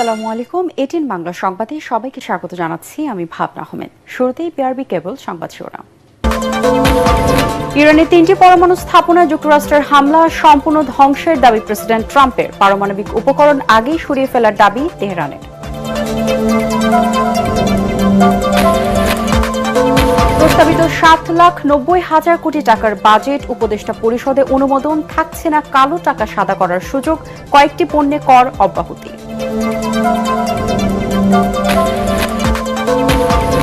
আসসালামু আলাইকুম। 18 বাংলা সংবাদে সবাইকে স্বাগত জানাচ্ছি। আমি ভাবনা আহমেদ। শুরুতেই বিআরবি কেবল সংবাদ শিরোনাম। ইরানের 3টি পরমাণু স্থাপনায় যুক্তরাষ্ট্রের হামলা সম্পূর্ণ ধ্বংসের দাবি প্রেসিডেন্ট ট্রাম্পের। পারমাণবিক উপকরণ আগেই সরিয়ে ফেলার দাবি তেহরানের। প্রস্তাবিত 7,90,000 কোটি টাকার বাজেট উপদেষ্টা পরিষদে অনুমোদন, থাকছে না কালো টাকা সাদা করার সুযোগ, কয়েকটি পণ্যে কর অব্যাহতি।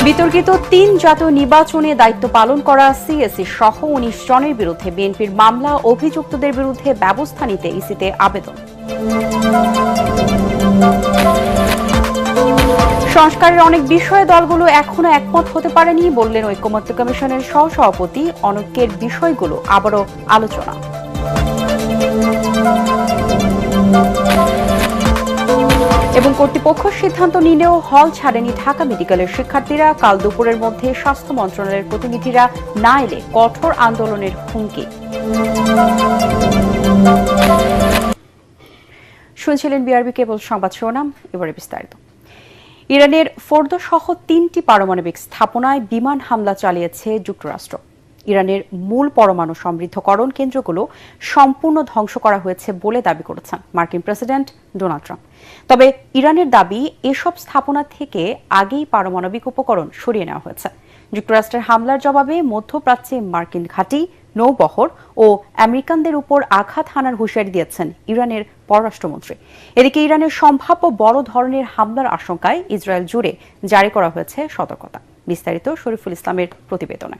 বিতর্কিত 3 জাতীয় নির্বাচনে দায়িত্ব পালন করা সিএসি সহ 19 জনের বিরুদ্ধে বিএনপির মামলা, অভিযুক্তদের বিরুদ্ধে ব্যবস্থা নিতে ইসিতে আবেদন। সংস্কারের অনেক বিষয়ে দলগুলো এখনো একমত হতে পারেনি বললেন ঐকমত্য কমিশনের সহসভাপতি। অনেকের বিষয়গুলো আবারও আলোচনা। এবং কর্তৃপক্ষ সিদ্ধান্ত নিলেও হল ছাড়েনি ঢাকা মেডিকেলের শিক্ষার্থীরা। কাল দুপুরের মধ্যে স্বাস্থ্য মন্ত্রণালয়ের প্রতিনিধিরা না এলে কঠোর আন্দোলনের হুমকি। শুনছিলেন বিআরবি কেবল সংবাদ শিরোনাম, এবারে বিস্তারিত। ইরানের ফোর্দো সহ 3টি পারমাণবিক স্থাপনায় বিমান হামলা চালিয়েছে যুক্তরাষ্ট্র। ইরানের মূল পরমাণু সমৃদ্ধকরণ কেন্দ্রগুলো সম্পূর্ণ ধ্বংস করা হয়েছে বলে দাবি করেছেন মার্কিন প্রেসিডেন্ট ডোনাল্ড ট্রাম্প। তবে ইরানের দাবি, এসব স্থাপনা থেকে আগেই পারমাণবিক উপকরণ সরিয়ে নেওয়া হয়েছে। যুক্তরাষ্ট্রের হামলার জবাবে মধ্যপ্রাচ্যে মার্কিন ঘাঁটি, নৌবহর ও আমেরিকানদের উপর আঘাত হানার হুঁশিয়ারি দিয়েছেন ইরানের পররাষ্ট্রমন্ত্রী। এদিকে ইরানের সম্ভাব্য বড় ধরনের হামলার আশঙ্কায় ইসরায়েল জুড়ে জারি করা হয়েছে সতর্কতা। বিস্তারিত শরীফুল ইসলামের প্রতিবেদনে।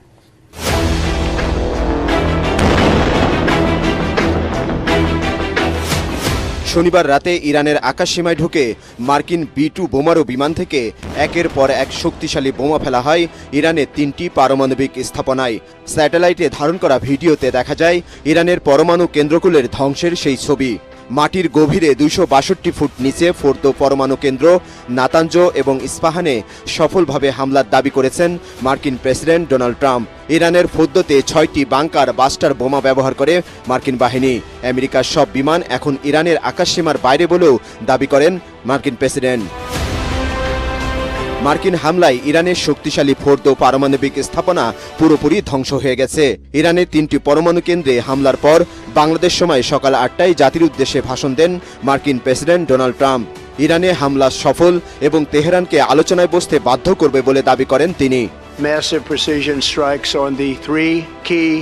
শনিবার রাতে ইরানের আকাশসীমায় ঢুকে মার্কিন B-2 বোমারু বিমান থেকে একের পর এক শক্তিশালী বোমা ফেলা হয় ইরানের 3টি পারমাণবিক স্থাপনায়। স্যাটেলাইটে ধারণ করা ভিডিওতে দেখা যায় ইরানের পরমাণু কেন্দ্রগুলোর ধ্বংসের সেই ছবি। মাটির গভীরে 262 ফুট নিচে ফোর্দো পরমাণু কেন্দ্র, নাতাঞ্জ এবং ইস্পাহানে সফলভাবে হামলার দাবি করেছেন মার্কিন প্রেসিডেন্ট ডোনাল্ড ট্রাম্প। ইরানের ফোর্দোতে 6টি বাংকার বাস্টার বোমা ব্যবহার করে মার্কিন বাহিনী। আমেরিকার সব বিমান এখন ইরানের আকাশসীমার বাইরে বলেও দাবি করেন মার্কিন প্রেসিডেন্ট। মার্কিন হামলায় ইরানের শক্তিশালী ফোর্দো পারমাণবিক স্থাপনা পুরোপুরি ধ্বংস হয়ে গেছে। ইরানের 3টি পরমাণু কেন্দ্রে হামলার পর বাংলাদেশ সময় সকাল 8টায় জাতির উদ্দেশ্যে ভাষণ দেন মার্কিন প্রেসিডেন্ট ডোনাল্ড ট্রাম্প। ইরানে হামলা সফল এবং তেহরানকে আলোচনায় বসতে বাধ্য করবে বলে দাবি করেন তিনি। Massive precision strikes on the 3 key